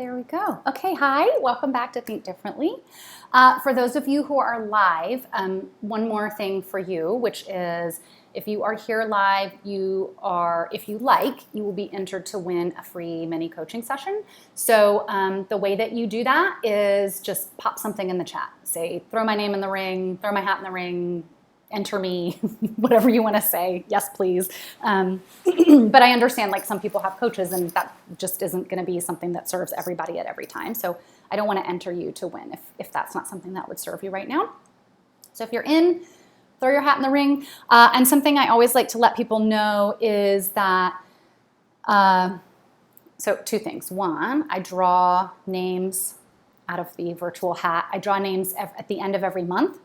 There we go. Okay, hi, welcome back to Think Differently. For those of you who are live, one more thing for you, which is if you are here live, if you like, you will be entered to win a free mini coaching session. So the way that you do that is just pop something in the chat. Say, throw my name in the ring, throw my hat in the ring, enter me, whatever you want to say. Yes, please. But I understand like some people have coaches and that just isn't going to be something that serves everybody at every time. So I don't want to enter you to win if that's not something that would serve you right now. So if you're in, throw your hat in the ring. And something I always like to let people know is that, so two things. One, I draw names out of the virtual hat. I draw names at the end of every month.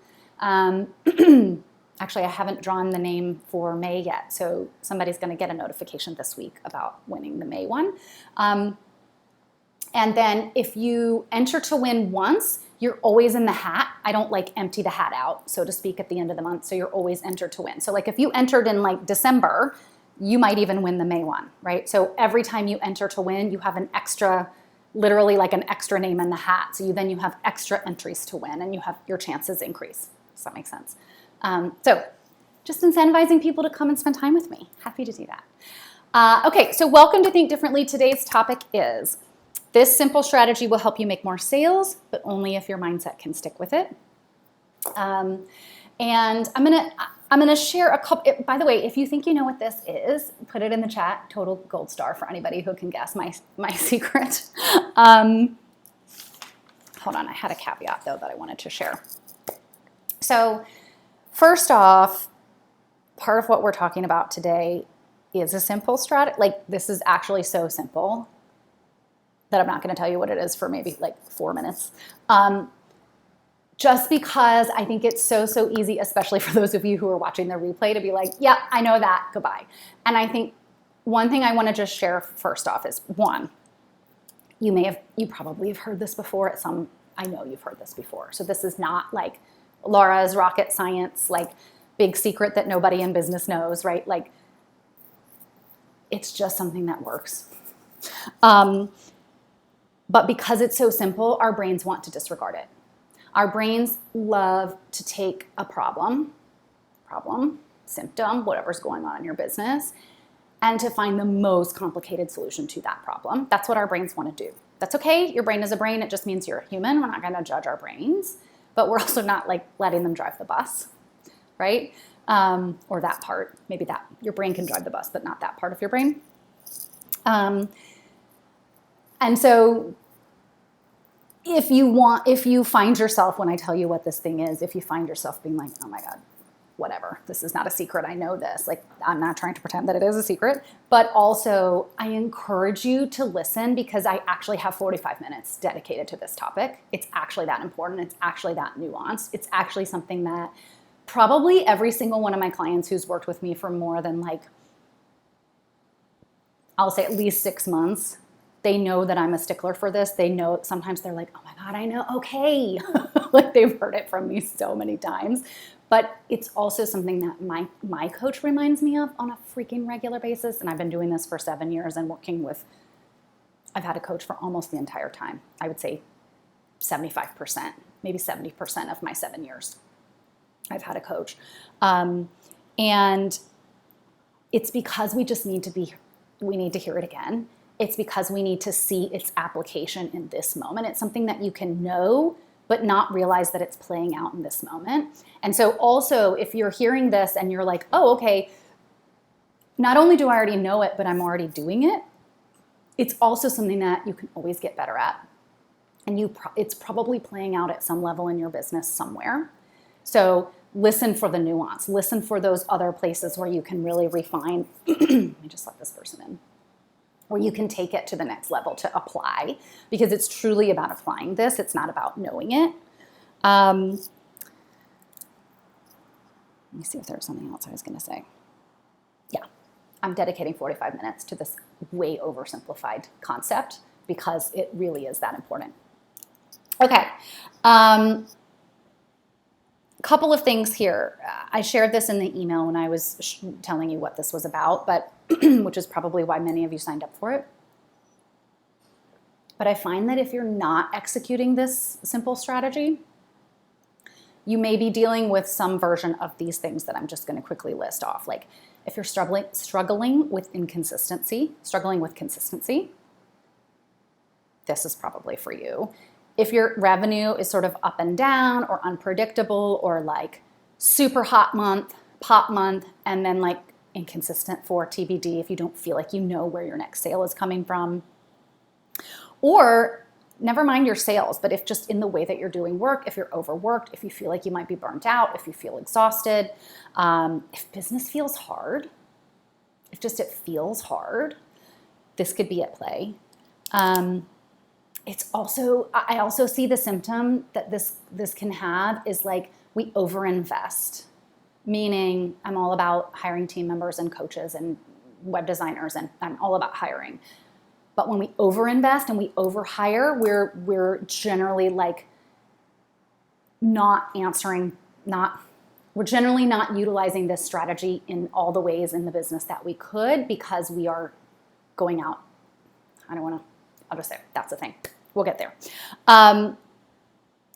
Actually, I haven't drawn the name for May yet, so somebody's going to get a notification this week about winning the May one. And then if you enter to win once, you're always in the hat. I don't like empty the hat out, so to speak, at the end of the month, so you're always entered to win. So like if you entered in like December, you might even win the May one, right? So every time you enter to win, you have an extra, literally like an extra name in the hat. So then you have extra entries to win and you have your chances increase. Does that make sense? So just incentivizing people to come and spend time with me. Happy to do that. Okay, so welcome to Think Differently. Today's topic is, this simple strategy will help you make more sales, but only if your mindset can stick with it. And I'm gonna share a couple, by the way, if you think you know what this is, put it in the chat, total gold star for anybody who can guess my secret. Hold on, I had a caveat though that I wanted to share. So first off, part of what we're talking about today is a simple strategy. Like this is actually so simple that I'm not going to tell you what it is for maybe like 4 minutes. Just because I think it's so easy, especially for those of you who are watching the replay, to be like, yeah, I know that, goodbye. And I think one thing I want to just share first off is, one, you probably have heard this before at some, I know you've heard this before. So this is not like Laura's rocket science, like big secret that nobody in business knows, right? Like it's just something that works. But because it's so simple, our brains want to disregard it. Our brains love to take a problem, symptom, whatever's going on in your business, and to find the most complicated solution to that problem. That's what our brains want to do. That's okay. Your brain is a brain. It just means you're a human. We're not going to judge our brains. But we're also not like letting them drive the bus, right? Or that part, maybe that your brain can drive the bus, but not that part of your brain. And so if you find yourself, when I tell you what this thing is, if you find yourself being like, oh my God, whatever, this is not a secret, I know this, like I'm not trying to pretend that it is a secret, but also I encourage you to listen because I actually have 45 minutes dedicated to this topic. It's actually that important. It's actually that nuanced. It's actually something that probably every single one of my clients who's worked with me for more than like, I'll say at least 6 months, they know that I'm a stickler for this. They know, sometimes they're like, oh my God, I know, okay. Like they've heard it from me so many times. But it's also something that my coach reminds me of on a freaking regular basis. And I've been doing this for 7 years and I've had a coach for almost the entire time. I would say 75%, maybe 70% of my 7 years. I've had a coach. And it's because we need to hear it again. It's because we need to see its application in this moment. It's something that you can know, but not realize that it's playing out in this moment. And so also, if you're hearing this and you're like, oh, okay, not only do I already know it, but I'm already doing it, it's also something that you can always get better at. And it's probably playing out at some level in your business somewhere. So listen for the nuance. Listen for those other places where you can really refine. Let me just let this person in. Where you can take it to the next level to apply, because it's truly about applying this. It's not about knowing it. Let me see if there was something else I was going to say. Yeah, I'm dedicating 45 minutes to this way oversimplified concept because it really is that important. Okay. Couple of things here. I shared this in the email when I was telling you what this was about, but which is probably why many of you signed up for it. But I find that if you're not executing this simple strategy, you may be dealing with some version of these things that I'm just going to quickly list off. Like if you're struggling with consistency, this is probably for you. If your revenue is sort of up and down or unpredictable or like super hot month, pop month, and then like inconsistent for TBD if you don't feel like you know where your next sale is coming from. Or never mind your sales, but if just in the way that you're doing work, if you're overworked, if you feel like you might be burnt out, if you feel exhausted, if business feels hard, if just it feels hard, this could be at play. It's also, I also see the symptom that this can have is like we overinvest, meaning I'm all about hiring team members and coaches and web designers, and I'm all about hiring. But when we overinvest and we overhire, we're generally like we're generally not utilizing this strategy in all the ways in the business that we could because we are going out. I'll just say that's the thing. We'll get there.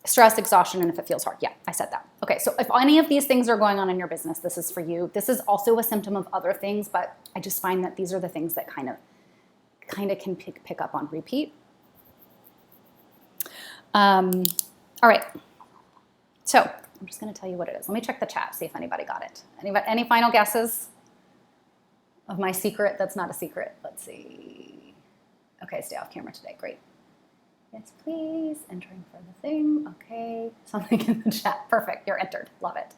Stress, exhaustion, and if it feels hard. Yeah, I said that. Okay, so if any of these things are going on in your business, this is for you. This is also a symptom of other things, but I just find that these are the things that kind of can pick up on repeat. All right. So I'm just going to tell you what it is. Let me check the chat, see if anybody got it. Any final guesses of my secret that's not a secret? Let's see. Okay, stay off camera today. Great. Yes, please. Entering for the thing. Okay. Something in the chat. Perfect. You're entered. Love it.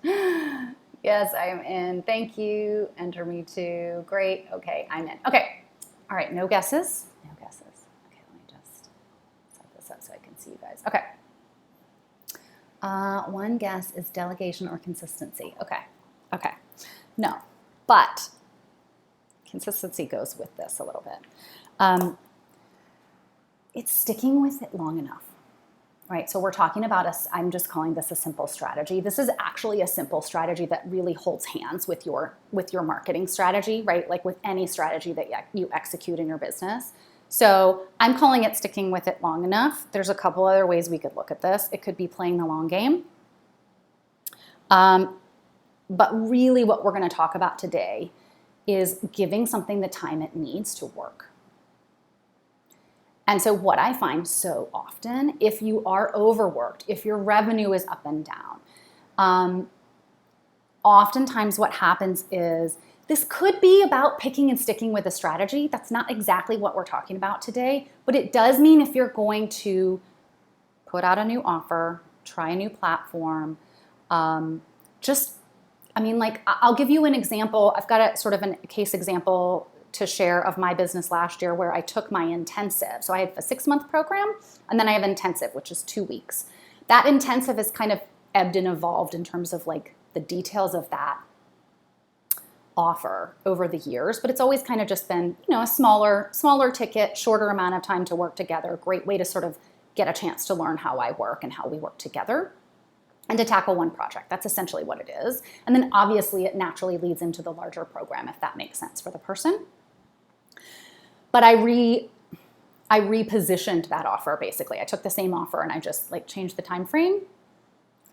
Yes, I am in. Thank you. Enter me too. Great. Okay, I'm in. Okay. All right, no guesses? No guesses. Okay, let me just set this up so I can see you guys. Okay. One guess is delegation or consistency. Okay. No, but consistency goes with this a little bit. It's sticking with it long enough, right? So we're talking about I'm just calling this a simple strategy. This is actually a simple strategy that really holds hands with your marketing strategy, right? Like with any strategy that you execute in your business. So I'm calling it sticking with it long enough. There's a couple other ways we could look at this. It could be playing the long game. But really what we're going to talk about today is giving something the time it needs to work. And so what I find so often, if you are overworked, if your revenue is up and down, oftentimes what happens is this could be about picking and sticking with a strategy. That's not exactly what we're talking about today, but it does mean if you're going to put out a new offer, try a new platform, I'll give you an example. I've got a sort of a case example to share of my business last year where I took my intensive. So I had a 6-month program and then I have intensive, which is 2 weeks. That intensive has kind of ebbed and evolved in terms of like the details of that offer over the years, but it's always kind of just been, a smaller ticket, shorter amount of time to work together. Great way to sort of get a chance to learn how I work and how we work together and to tackle one project. That's essentially what it is. And then obviously it naturally leads into the larger program if that makes sense for the person. But I repositioned that offer basically. I took the same offer and I just like changed the time frame.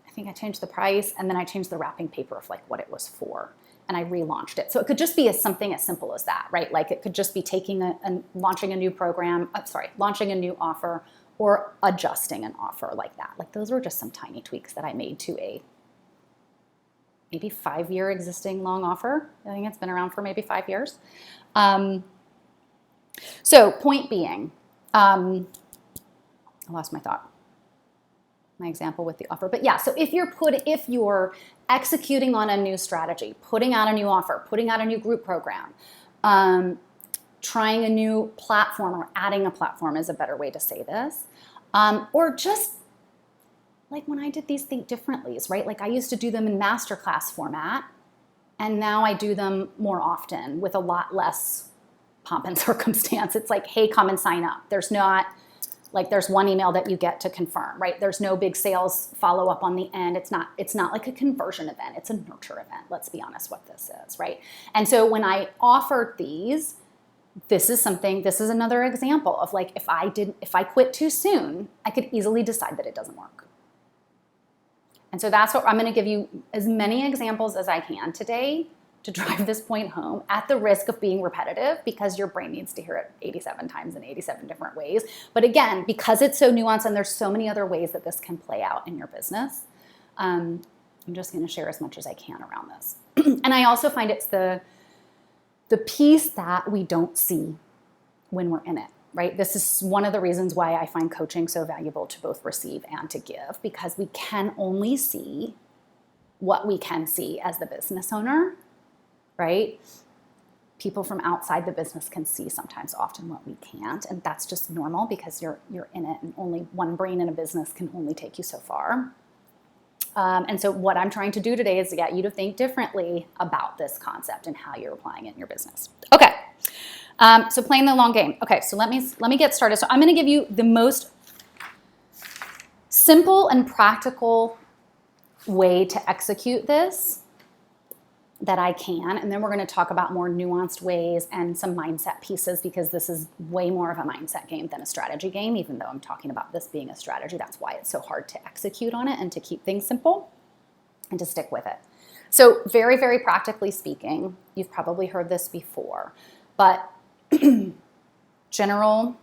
I think I changed the price and then I changed the wrapping paper of like what it was for. And I relaunched it. So it could just be something as simple as that, right? Like it could just be launching a new program, launching a new offer or adjusting an offer like that. Like those were just some tiny tweaks that I made to a maybe 5-year existing long offer. I think it's been around for maybe 5 years. So point being, I lost my thought, my example with the offer, but yeah, so if you're executing on a new strategy, putting out a new offer, putting out a new group program, trying a new platform or adding a platform is a better way to say this, or just like when I did these things differently, right? Like I used to do them in masterclass format and now I do them more often with a lot less pomp and circumstance. It's like, hey, come and sign up. There's one email that you get to confirm, right? There's no big sales follow up on the end. It's not like a conversion event. It's a nurture event. Let's be honest what this is, right? And so when I offered these, this is another example of like, if I quit too soon, I could easily decide that it doesn't work. And so that's what I'm going to give you as many examples as I can today to drive this point home, at the risk of being repetitive, because your brain needs to hear it 87 times in 87 different ways. But again, because it's so nuanced and there's so many other ways that this can play out in your business, I'm just going to share as much as I can around this. And I also find it's the piece that we don't see when we're in it, right? This is one of the reasons why I find coaching so valuable to both receive and to give, because we can only see what we can see as the business owner, right? People from outside the business can see sometimes, often, what we can't, and that's just normal because you're in it, and only one brain in a business can only take you so far. And so what I'm trying to do today is to get you to think differently about this concept and how you're applying it in your business. Okay, so playing the long game. Okay, so let me get started. So I'm going to give you the most simple and practical way to execute this that I can, and then we're going to talk about more nuanced ways and some mindset pieces, because this is way more of a mindset game than a strategy game, even though I'm talking about this being a strategy. That's why it's so hard to execute on it and to keep things simple and to stick with it. So very, very practically speaking, you've probably heard this before, but general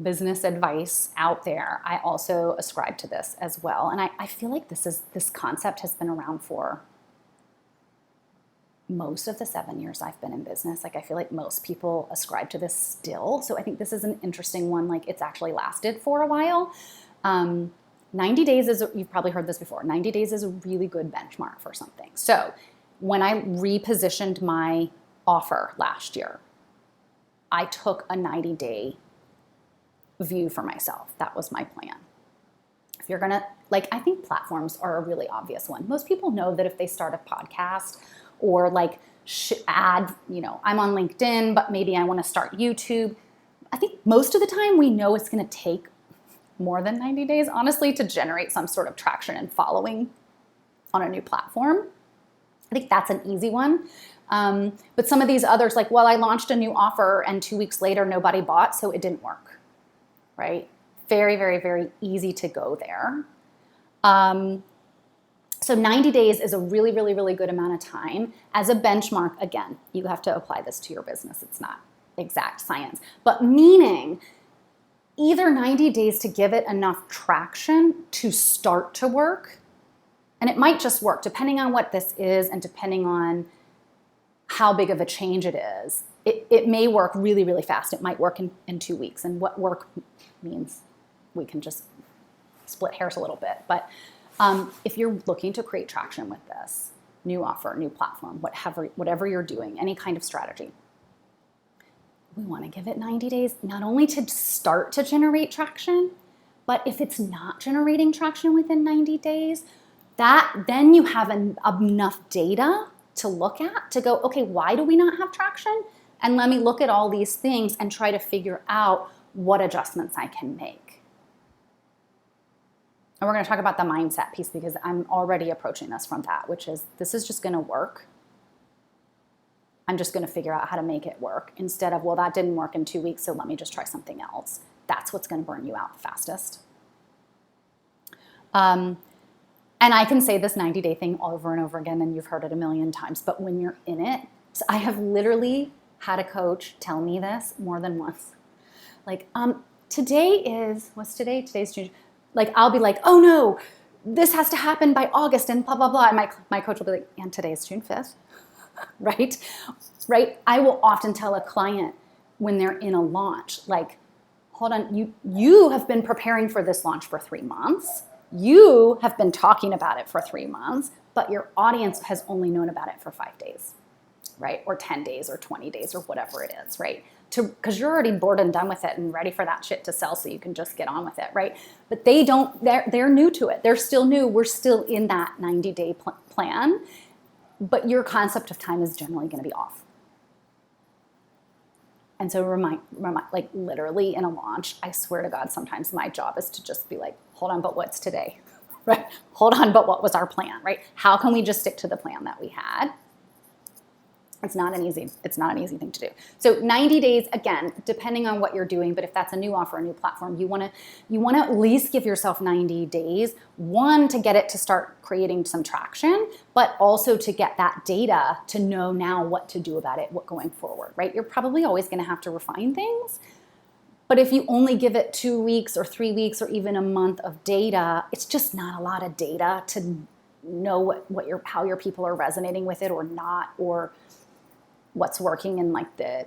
business advice out there, I also ascribe to this as well. And I feel like this concept has been around for most of the 7 years I've been in business. Like, I feel like most people ascribe to this still. So I think this is an interesting one. Like, it's actually lasted for a while. 90 days is, you've probably heard this before, 90 days is a really good benchmark for something. So when I repositioned my offer last year, I took a 90-day view for myself. That was my plan. If you're gonna, like, I think platforms are a really obvious one. Most people know that if they start a podcast or like add, I'm on LinkedIn, but maybe I want to start YouTube. I think most of the time we know it's going to take more than 90 days, honestly, to generate some sort of traction and following on a new platform. I think that's an easy one. But some of these others, like, well, I launched a new offer and 2 weeks later nobody bought, so it didn't work, right? Very, very, very easy to go there. So 90 days is a really, really, really good amount of time. As a benchmark, again, you have to apply this to your business. It's not exact science, but meaning either 90 days to give it enough traction to start to work, and it might just work depending on what this is and depending on how big of a change it is. It may work really, really fast. It might work in 2 weeks, and what work means we can just split hairs a little bit, but if you're looking to create traction with this new offer, new platform, whatever you're doing, any kind of strategy, we want to give it 90 days, not only to start to generate traction, but if it's not generating traction within 90 days, then you have enough data to look at to go, okay, why do we not have traction? And let me look at all these things and try to figure out what adjustments I can make. And we're going to talk about the mindset piece, because I'm already approaching this from that, which is, this is just going to work. I'm just going to figure out how to make it work, instead of, well, that didn't work in 2 weeks, so let me just try something else. That's what's going to burn you out the fastest. And I can say this 90-day thing over and over again, and you've heard it a million times, but when you're in it, so I have literally had a coach tell me this more than once. Like, what's today? Today's June. Like, I'll be like, oh no, this has to happen by August and blah, blah, blah. And my coach will be like, and today's June 5th, right? I will often tell a client when they're in a launch, like, hold on, you have been preparing for this launch for 3 months. You have been talking about it for 3 months, but your audience has only known about it for 5 days, right? Or 10 days or 20 days or whatever it is, right? Because you're already bored and done with it and ready for that shit to sell, so you can just get on with it, right? But they're new to it. They're still new. We're still in that 90-day plan, but your concept of time is generally going to be off. And so remind, like, literally in a launch, I swear to God, sometimes my job is to just be like, hold on, but what's today, right? Hold on, but what was our plan, right? How can we just stick to the plan that we had? It's not an easy thing to do. So 90 days, again, depending on what you're doing, but if that's a new offer, a new platform, you want to at least give yourself 90 days, one, to get it to start creating some traction, but also to get that data to know now what to do about it, what going forward, right? You're probably always going to have to refine things. But if you only give it 2 weeks or 3 weeks or even a month of data, it's just not a lot of data to know how your people are resonating with it or not, or what's working in like the,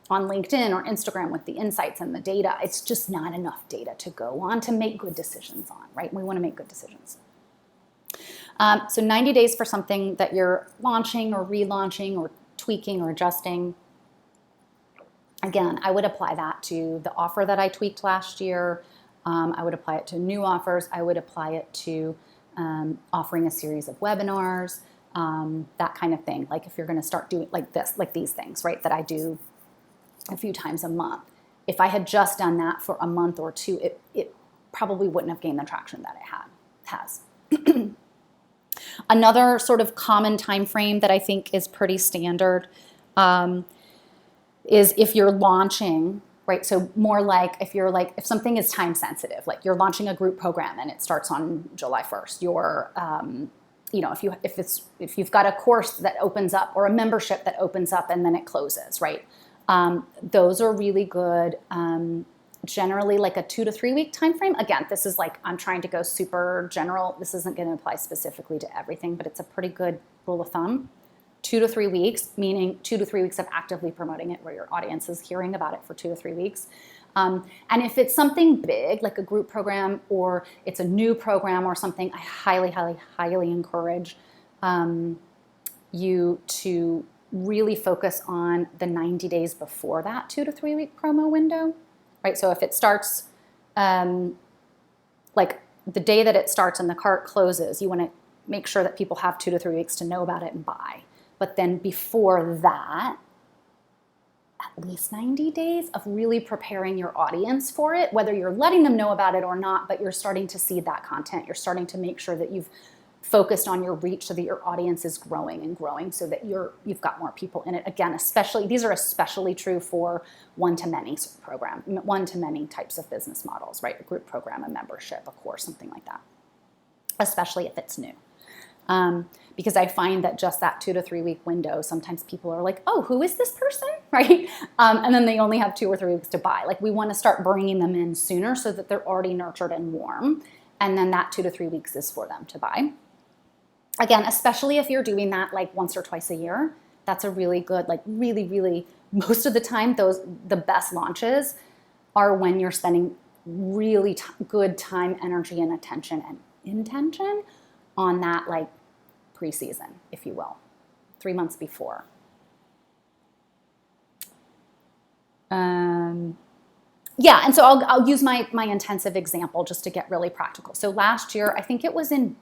on LinkedIn or Instagram with the insights and the data. It's just not enough data to go on to make good decisions on, right? We want to make good decisions. So 90 days for something that you're launching or relaunching or tweaking or adjusting. Again, I would apply that to the offer that I tweaked last year. I would apply it to new offers. I would apply it to offering a series of webinars. That kind of thing. Like if you're going to start doing like these things, right, that I do a few times a month. If I had just done that for a month or two, it probably wouldn't have gained the traction that it has. Another sort of common time frame that I think is pretty standard is if you're launching, right? So more like if something is time sensitive, like you're launching a group program and it starts on July 1st, you're if you've got a course that opens up or a membership that opens up and then it closes, right? Those are really good. Generally like a 2 to 3 week time frame. Again, this is like I'm trying to go super general. This isn't going to apply specifically to everything, but it's a pretty good rule of thumb. 2 to 3 weeks, meaning 2 to 3 weeks of actively promoting it where your audience is hearing about it for 2 to 3 weeks. And if it's something big, like a group program or it's a new program or something, I highly, highly, highly encourage you to really focus on the 90 days before that 2 to 3 week promo window, right? So if it starts, like the day that it starts and the cart closes, you want to make sure that people have 2 to 3 weeks to know about it and buy. But then before that, at least 90 days of really preparing your audience for it, whether you're letting them know about it or not, but you're starting to see that content. You're starting to make sure that you've focused on your reach so that your audience is growing and growing so that you've got more people in it. Again, these are especially true for one-to-many program, one-to-many types of business models, right? A group program, a membership, a course, something like that, especially if it's new. Because I find that just that 2 to 3 week window, sometimes people are like, oh, who is this person, right? And then they only have 2 or 3 weeks to buy. Like we want to start bringing them in sooner so that they're already nurtured and warm. And then that 2 to 3 weeks is for them to buy. Again, especially if you're doing that like once or twice a year, that's a really good, like really, really, most of the time, the best launches are when you're spending really good time, energy, and attention and intention on that like pre-season, if you will, 3 months before. Yeah, and so I'll use my intensive example just to get really practical. So last year, I think it was in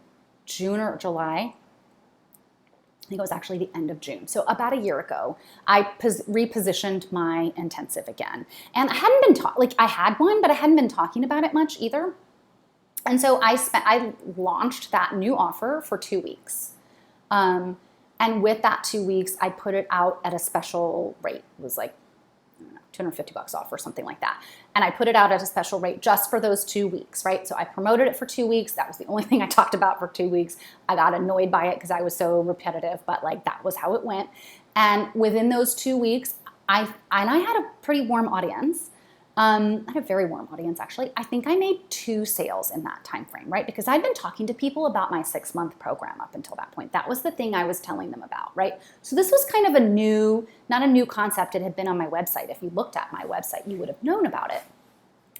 June or July, I think it was actually the end of June. So about a year ago, I repositioned my intensive again. And I hadn't been I had one, but I hadn't been talking about it much either. And so I launched that new offer for 2 weeks. And with that 2 weeks, I put it out at a special rate. It was like, $250 off or something like that. And I put it out at a special rate just for those 2 weeks, right? So I promoted it for 2 weeks. That was the only thing I talked about for 2 weeks. I got annoyed by it because I was so repetitive, but like that was how it went. And within those 2 weeks, I had a pretty warm audience. I had a very warm audience, actually. I think I made 2 sales in that time frame, right? Because I'd been talking to people about my 6-month program up until that point. That was the thing I was telling them about, right? So this was kind of not a new concept. It had been on my website. If you looked at my website, you would have known about it.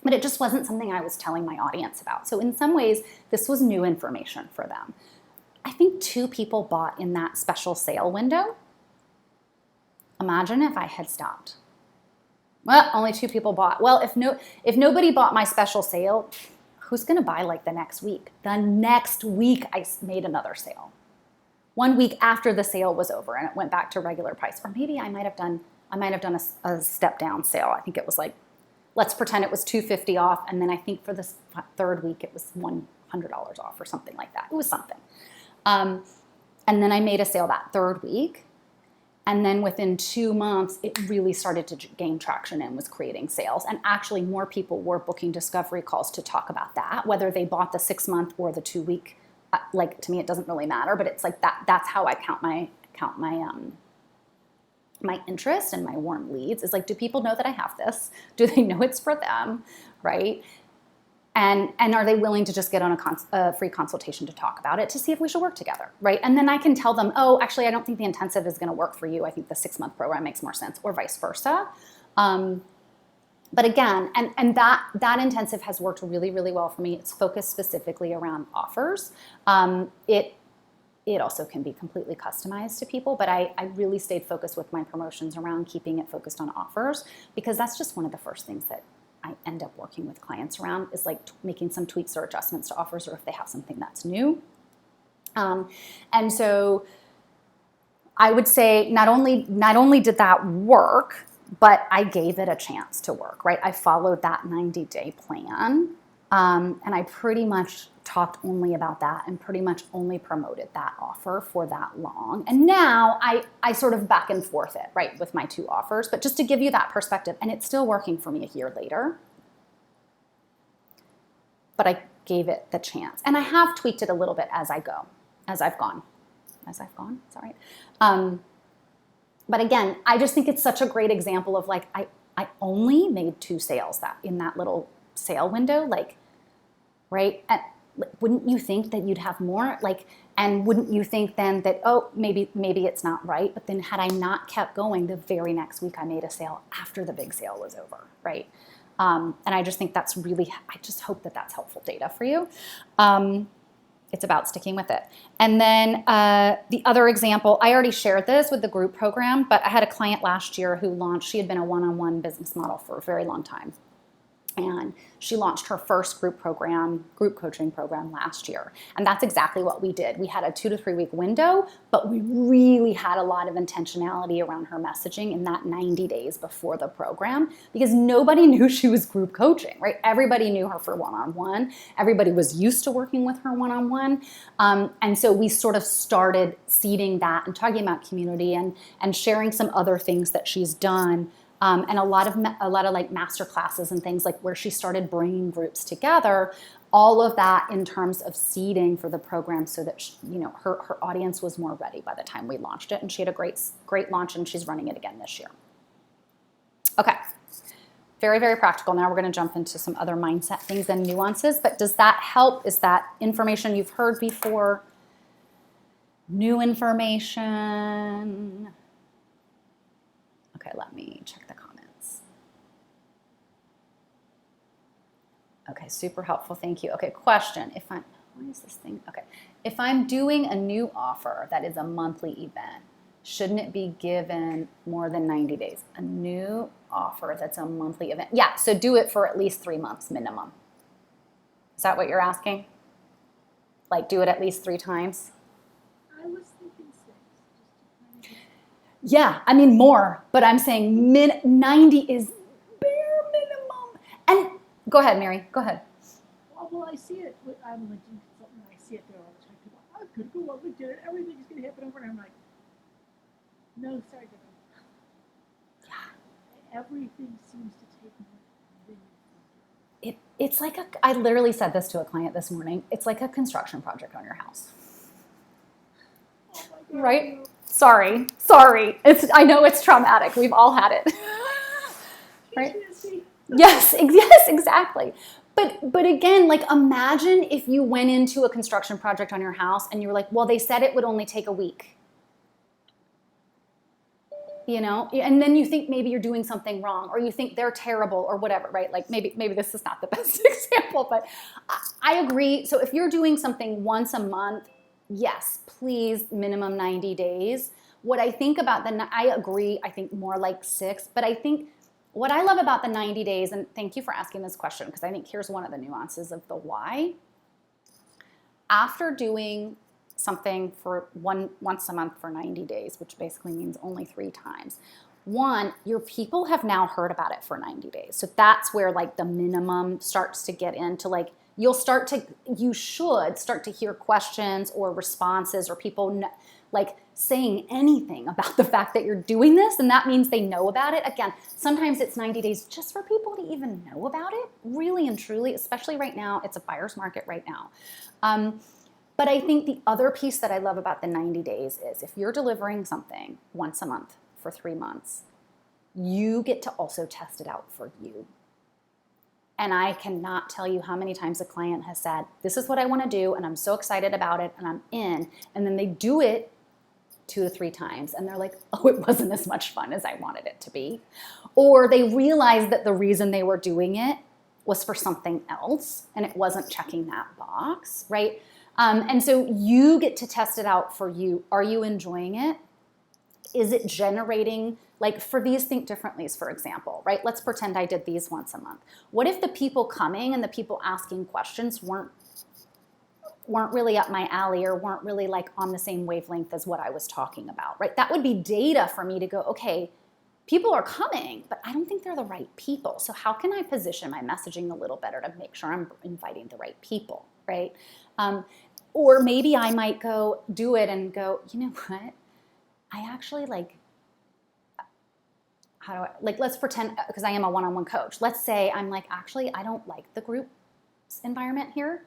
But it just wasn't something I was telling my audience about. So in some ways, this was new information for them. I think 2 people bought in that special sale window. Imagine if I had stopped. Well, only 2 people bought. Well, if nobody bought my special sale, who's going to buy like the next week? The next week I made another sale. 1 week after the sale was over and it went back to regular price. Or maybe I might have done a step down sale. I think it was like, let's pretend it was $250 off, and then I think for the 3rd week it was $100 off or something like that. It was something. And then I made a sale that 3rd week. And then within 2 months, it really started to gain traction and was creating sales. And actually more people were booking discovery calls to talk about that, whether they bought the 6-month or the 2-week. Like, to me, it doesn't really matter, but it's like that's how I count my interest and my warm leads, is like, do people know that I have this? Do they know it's for them, right? And are they willing to just get on a free consultation to talk about it, to see if we should work together, right? And then I can tell them, oh, actually, I don't think the intensive is going to work for you. I think the 6-month program makes more sense, or vice versa. But again, and that intensive has worked really, really well for me. It's focused specifically around offers. It also can be completely customized to people, but I really stayed focused with my promotions around keeping it focused on offers, because that's just one of the first things that I end up working with clients around, is like making some tweaks or adjustments to offers, or if they have something that's new. And so I would say not only did that work, but I gave it a chance to work, right? I followed that 90-day plan. And I pretty much talked only about that and pretty much only promoted that offer for that long. And now I sort of back and forth it, right, with my 2 offers. But just to give you that perspective, and it's still working for me a year later. But I gave it the chance. And I have tweaked it a little bit as I've gone. Is that right? But again, I just think it's such a great example of like, I only made 2 sales in that little sale window, like, right? And wouldn't you think that you'd have more? Like, and wouldn't you think then that, oh, maybe it's not right? But then had I not kept going, the very next week I made a sale after the big sale was over, right? And I just think that's really, I just hope that that's helpful data for you. It's about sticking with it. And then the other example, I already shared this with the group program, but I had a client last year who launched, she had been a one-on-one business model for a very long time. And she launched her first group coaching program last year. And that's exactly what we did. We had a 2 to 3 week window, but we really had a lot of intentionality around her messaging in that 90 days before the program, because nobody knew she was group coaching, right? Everybody knew her for one-on-one. Everybody was used to working with her one-on-one. And so we sort of started seeding that and talking about community and sharing some other things that she's done. And a lot of like master classes and things, like where she started bringing groups together, all of that in terms of seeding for the program, so that her audience was more ready by the time we launched it. And she had a great launch, and she's running it again this year. Okay, very, very practical. Now we're going to jump into some other mindset things and nuances. But does that help? Is that information you've heard before? New information? Okay, let me check the comments. Okay, super helpful, thank you. Okay, question. Why is this thing? Okay, if I'm doing a new offer that is a monthly event, shouldn't it be given more than 90 days? A new offer that's a monthly event. Yeah, so do it for at least 3 months minimum. Is that what you're asking? Like, do it at least 3 times? I was thinking 6. Yeah, I mean more, but I'm saying 90 is bare minimum. And go ahead, Mary, go ahead. Well, I see it. I'm like doing something, I see it there all the time. People, I'm going to go on LinkedIn, everything's going to happen over, and I'm like, no, sorry, Devin. Yeah. Everything seems to take more than you. It's like I literally said this to a client this morning. It's like a construction project on your house. Oh my God. Right? Sorry. I know it's traumatic. We've all had it. Right? Yes, exactly. But again, like, imagine if you went into a construction project on your house and you were like, well, they said it would only take a week. And then you think maybe you're doing something wrong, or you think they're terrible or whatever, right? Like maybe this is not the best example, but I agree. So if you're doing something once a month, yes, please, minimum 90 days. What I think about I agree, I think more like 6, but I think what I love about the 90 days, and thank you for asking this question, because I think here's one of the nuances of the why. After doing something for once a month for 90 days, which basically means only 3 times. 1, your people have now heard about it for 90 days. So that's where like the minimum starts to get into, like, you should start to hear questions or responses, or people like saying anything about the fact that you're doing this, and that means they know about it. Again, sometimes it's 90 days just for people to even know about it, really and truly, especially right now. It's a buyer's market right now. But I think the other piece that I love about the 90 days is if you're delivering something once a month for 3 months, you get to also test it out for you. And I cannot tell you how many times a client has said, this is what I want to do, and I'm so excited about it, and I'm in. And then they do it 2 to 3 times, and they're like, oh, it wasn't as much fun as I wanted it to be. Or they realize that the reason they were doing it was for something else, and it wasn't checking that box, right? And so you get to test it out for you. Are you enjoying it? Is it generating, like for these think differently's, for example, right? Let's pretend I did these once a month. What if the people coming and the people asking questions weren't really up my alley or weren't really like on the same wavelength as what I was talking about, right? That would be data for me to go, okay, people are coming, but I don't think they're the right people. So how can I position my messaging a little better to make sure I'm inviting the right people, right? Or maybe I might go do it and go, you know what? I actually like, how do I, like, let's pretend, because I am a one-on-one coach. Let's say I'm like, actually, I don't like the group environment here.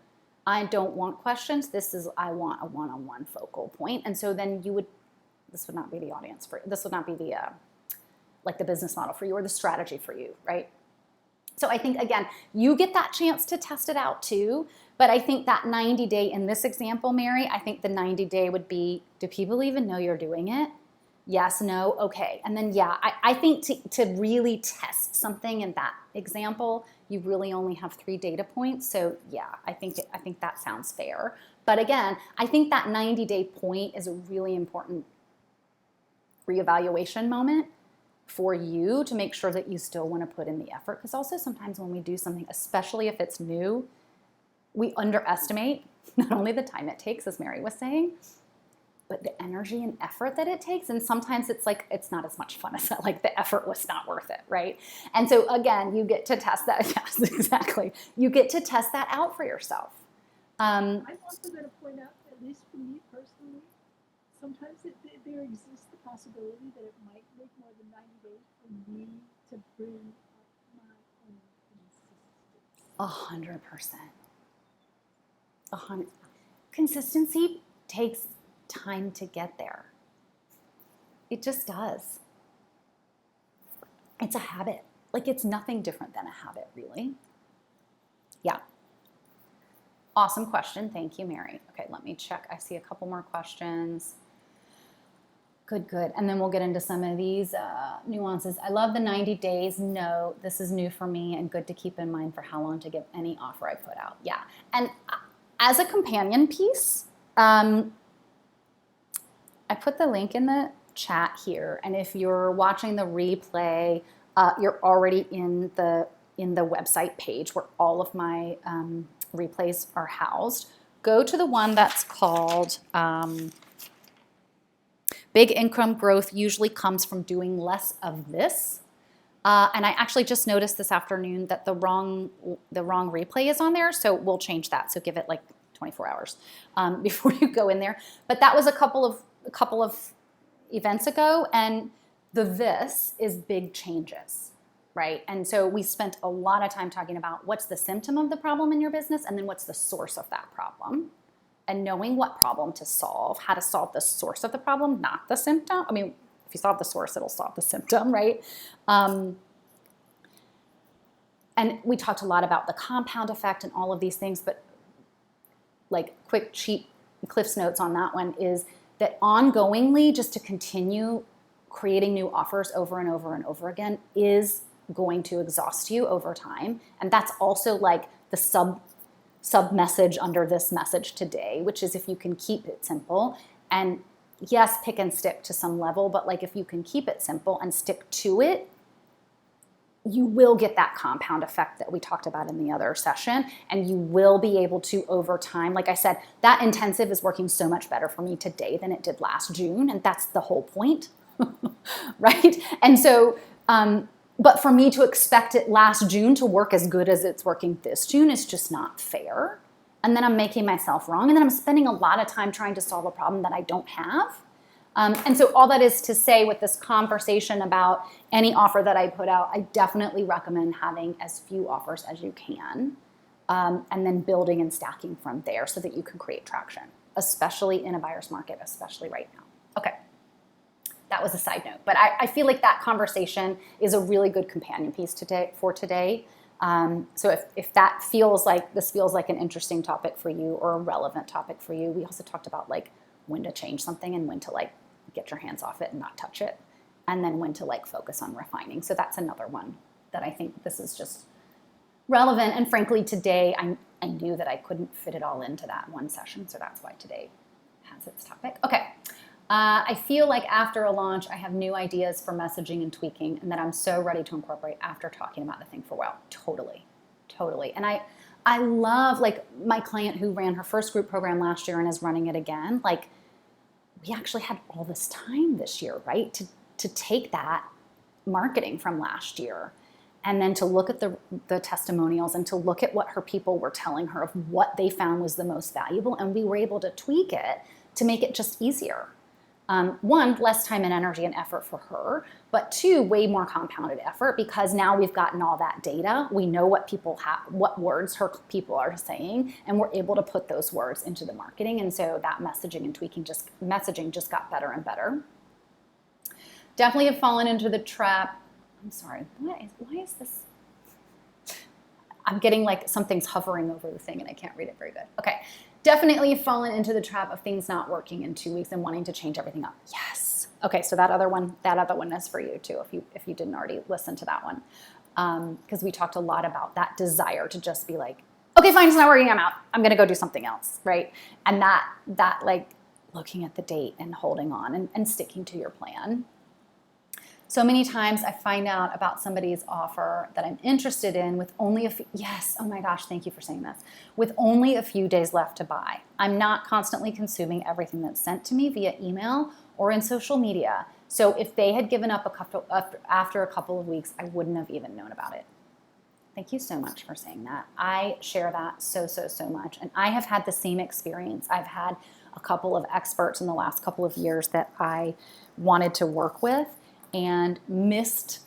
I don't want questions. I want a one-on-one focal point. And so then this would not be the audience for, this would not be the, like the business model for you or the strategy for you, right? So I think, again, you get that chance to test it out too. But I think that 90 day, in this example, Mary, I think the 90 day would be, do people even know you're doing it? Yes, no, okay. And then, yeah, I think to really test something in that example, you really only have 3 data points. So yeah, I think that sounds fair. But again, I think that 90-day point is a really important reevaluation moment for you to make sure that you still want to put in the effort. Because also sometimes when we do something, especially if it's new, we underestimate not only the time it takes, as Mary was saying, but the energy and effort that it takes. And sometimes it's like, it's not as much fun as that, like the effort was not worth it, right? And so again, you get to test that. Yes, exactly. You get to test that out for yourself. I'm also going to point out, at least for me personally, sometimes there exists the possibility that it might make more than 90 days for me to bring up my own consistency. 100%. Consistency takes time to get there. It just does. It's a habit. Like, it's nothing different than a habit, really. Yeah. Awesome question. Thank you, Mary. Okay, let me check. I see a couple more questions. Good. And then we'll get into some of these nuances. I love the 90 days. No, this is new for me and good to keep in mind for how long to give any offer I put out. Yeah. And as a companion piece, I put the link in the chat here. And if you're watching the replay, you're already in the website page where all of my replays are housed. Go to the one that's called Big Income Growth Usually Comes from Doing Less of This. And I actually just noticed this afternoon that the wrong replay is on there, so we'll change that. So give it like 24 hours before you go in there. But that was a couple of events ago, and this is big changes, right? And so we spent a lot of time talking about what's the symptom of the problem in your business, and then what's the source of that problem, and knowing what problem to solve, how to solve the source of the problem, not the symptom. I mean, if you solve the source, it'll solve the symptom, right? And we talked a lot about the compound effect and all of these things, but like quick cheat Cliff's notes on that one is that ongoingly, just to continue creating new offers over and over and over again is going to exhaust you over time. And that's also like the sub message under this message today, which is if you can keep it simple and yes, pick and stick to some level, but like if you can keep it simple and stick to it, you will get that compound effect that we talked about in the other session, and you will be able to, over time, like I said, that intensive is working so much better for me today than it did last June, and that's the whole point, right? And so, but for me to expect it last June to work as good as it's working this June is just not fair. And then I'm making myself wrong, and then I'm spending a lot of time trying to solve a problem that I don't have. And so all that is to say with this conversation about any offer that I put out, I definitely recommend having as few offers as you can, and then building and stacking from there so that you can create traction, especially in a buyer's market, especially right now. Okay. That was a side note, but I feel like that conversation is a really good companion piece for today. So if that feels like an interesting topic for you or a relevant topic for you, we also talked about like when to change something and when to like get your hands off it and not touch it, and then when to like focus on refining. So that's another one that I think this is just relevant. And frankly, today I knew that I couldn't fit it all into that one session, so that's why today has its topic. Okay. I feel like after a launch, I have new ideas for messaging and tweaking, and that I'm so ready to incorporate after talking about the thing for a while. Totally. And I love, like, my client who ran her first group program last year and is running it again. Like, we actually had all this time this year, right, to take that marketing from last year and then to look at the testimonials and to look at what her people were telling her of what they found was the most valuable, and we were able to tweak it to make it just easier. One, less time and energy and effort for her, but two, way more compounded effort because now we've gotten all that data. We know what what words her people are saying, and we're able to put those words into the marketing. And so that messaging and messaging just got better and better. Definitely have fallen into the trap. I'm sorry, why is this? I'm getting like something's hovering over the thing and I can't read it very good. Okay. Definitely fallen into the trap of things not working in 2 weeks and wanting to change everything up. Yes. Okay, so that other one is for you too, if you didn't already listen to that one. Because we talked a lot about that desire to just be like, okay, fine, it's not working, I'm out. I'm gonna go do something else, right? And that like looking at the date and holding on and sticking to your plan. So many times I find out about somebody's offer that I'm interested in with only a few, yes, oh my gosh, thank you for saying this, with only a few days left to buy. I'm not constantly consuming everything that's sent to me via email or in social media. So if they had given up after a couple of weeks, I wouldn't have even known about it. Thank you so much for saying that. I share that so much. And I have had the same experience. I've had a couple of experts in the last couple of years that I wanted to work with and missed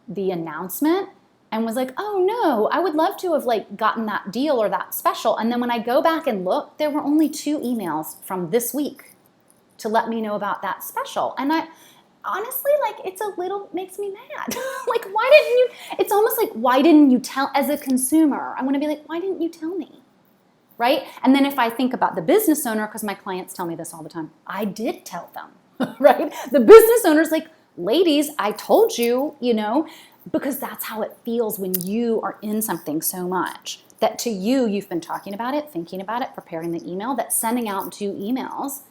the announcement and was like, oh no, I would love to have like gotten that deal or that special. And then when I go back and look, there were only 2 emails from this week to let me know about that special. And I honestly, like, it's a little, makes me mad. Like, why didn't you, it's almost like, why didn't you tell, as a consumer, I want to be like, why didn't you tell me? Right? And then if I think about the business owner, because my clients tell me this all the time, I did tell them, right? The business owner's like, ladies, I told you, because that's how it feels when you are in something so much that to you, you've been talking about it, thinking about it, preparing the email, that sending out 2 emails,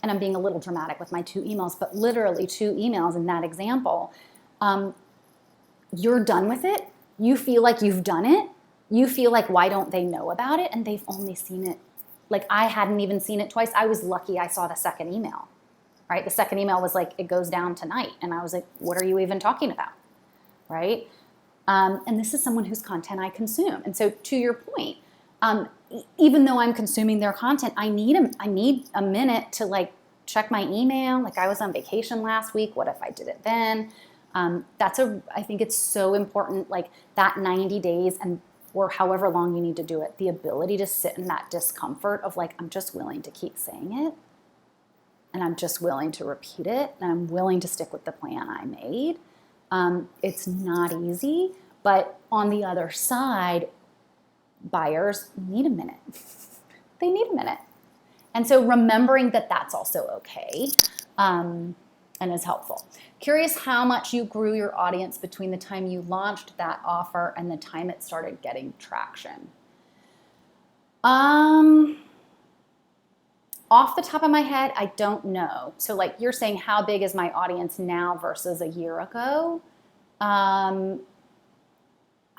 and I'm being a little dramatic with my 2 emails, but literally 2 emails in that example, you're done with it. You feel like you've done it. You feel like, why don't they know about it? And they've only seen it, like I hadn't even seen it twice. I was lucky I saw the second email. Right? The second email was like, it goes down tonight. And I was like, what are you even talking about? Right? And this is someone whose content I consume. And so to your point, even though I'm consuming their content, I need a minute to like check my email. Like I was on vacation last week. What if I did it then? I think it's so important, like that 90 days or however long you need to do it, the ability to sit in that discomfort of like, I'm just willing to keep saying it. And I'm just willing to repeat it, and I'm willing to stick with the plan I made. It's not easy, but on the other side, buyers need a minute. They need a minute. And so remembering that that's also okay and is helpful. Curious how much you grew your audience between the time you launched that offer and the time it started getting traction. Off the top of my head, I don't know. So like you're saying, how big is my audience now versus a year ago? I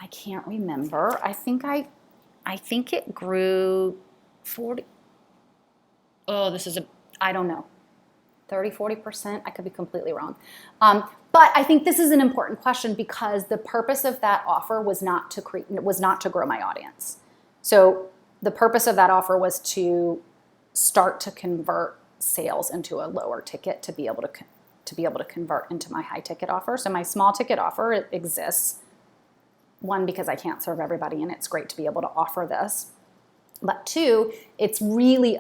can't remember. I think it grew 40. Oh, I don't know. 30, 40%. I could be completely wrong. But I think this is an important question because the purpose of that offer was not to grow my audience. So the purpose of that offer was to start to convert sales into a lower ticket to be able to convert into my high ticket offer. So my small ticket offer, it exists. One, because I can't serve everybody, and it's great to be able to offer this. But two, it's really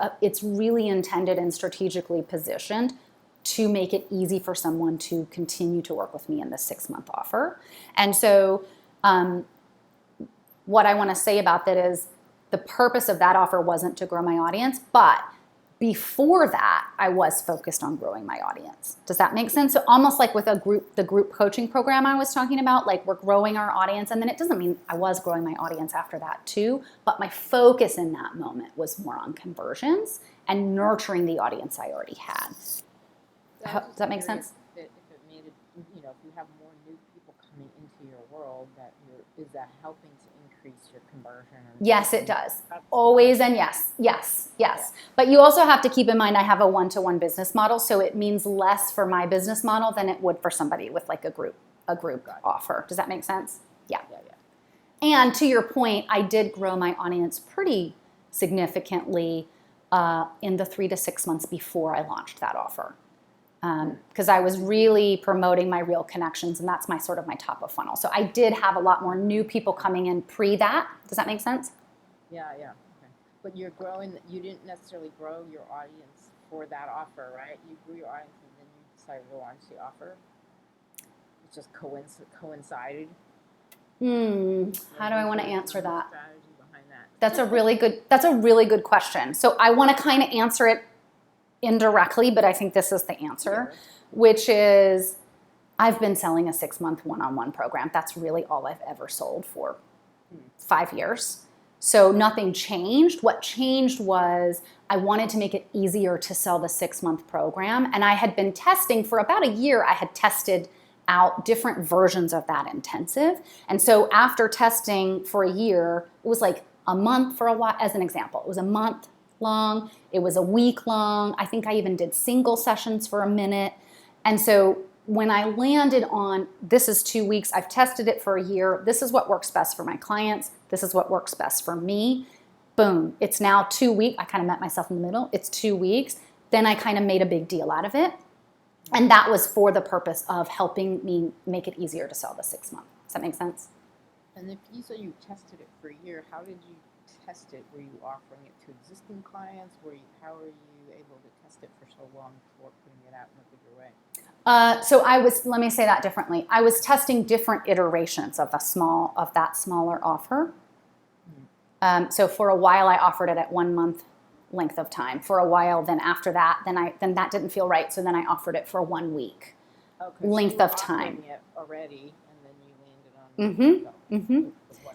intended and strategically positioned to make it easy for someone to continue to work with me in this 6-month offer. And so what I want to say about that is the purpose of that offer wasn't to grow my audience, but before that, I was focused on growing my audience. Does that make sense? So almost like with the group coaching program I was talking about, like we're growing our audience, and then it doesn't mean I was growing my audience after that too, but my focus in that moment was more on conversions and nurturing the audience I already had. Does that make sense? If it made it, if you have more new people coming into your world, is that helping to increase your conversion? Yes, it does. Always and yes. But you also have to keep in mind I have a one-to-one business model, so it means less for my business model than it would for somebody with like a group offer. Does that make sense? Yeah. And to your point, I did grow my audience pretty significantly in the 3 to 6 months before I launched that offer. Because I was really promoting my real connections, and that's my sort of my top of funnel. So I did have a lot more new people coming in pre that. Does that make sense? Yeah. Okay. But you didn't necessarily grow your audience for that offer, right? You grew your audience and then you decided to launch the offer. It just coincided. How do I want to answer that? Strategy behind that. That's a really good question. So I want to kind of answer it indirectly, but I think this is the answer, which is I've been selling a 6-month one-on-one program. That's really all I've ever sold for 5 years. So nothing changed. What changed was I wanted to make it easier to sell the 6-month program. And I had been testing for about a year. I had tested out different versions of that intensive. And so after testing for a year, it was like a month for a while, as an example. It was a month long. It was a week long. I think I even did single sessions for a minute. And so when I landed on, this is 2 weeks, I've tested it for a year, this is what works best for my clients, this is what works best for me, boom, it's now 2 weeks, I kind of met myself in the middle, it's 2 weeks, then I kind of made a big deal out of it. And that was for the purpose of helping me make it easier to sell the 6 month. Does that make sense? And if you said you tested it for a year, how did you test it? Were you offering it to existing clients? How were you able to test it for so long before putting it out in a bigger way? Let me say that differently. I was testing different iterations of that smaller offer. So for a while I offered it at 1 month length of time. For a while, then after that, then that didn't feel right. So then I offered it for 1 week length of time. It already, and then you landed on.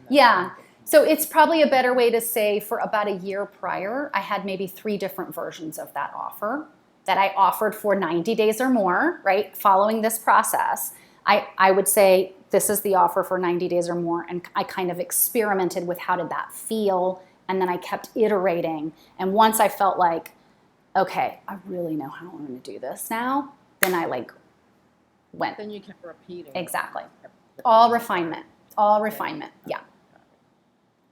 Yeah. So it's probably a better way to say for about a year prior, I had maybe 3 different versions of that offer that I offered for 90 days or more, right? Following this process, I would say this is the offer for 90 days or more. And I kind of experimented with how did that feel. And then I kept iterating. And once I felt like, okay, I really know how I'm going to do this now, then I went. Then you kept repeating. Exactly. All refinement. Yeah.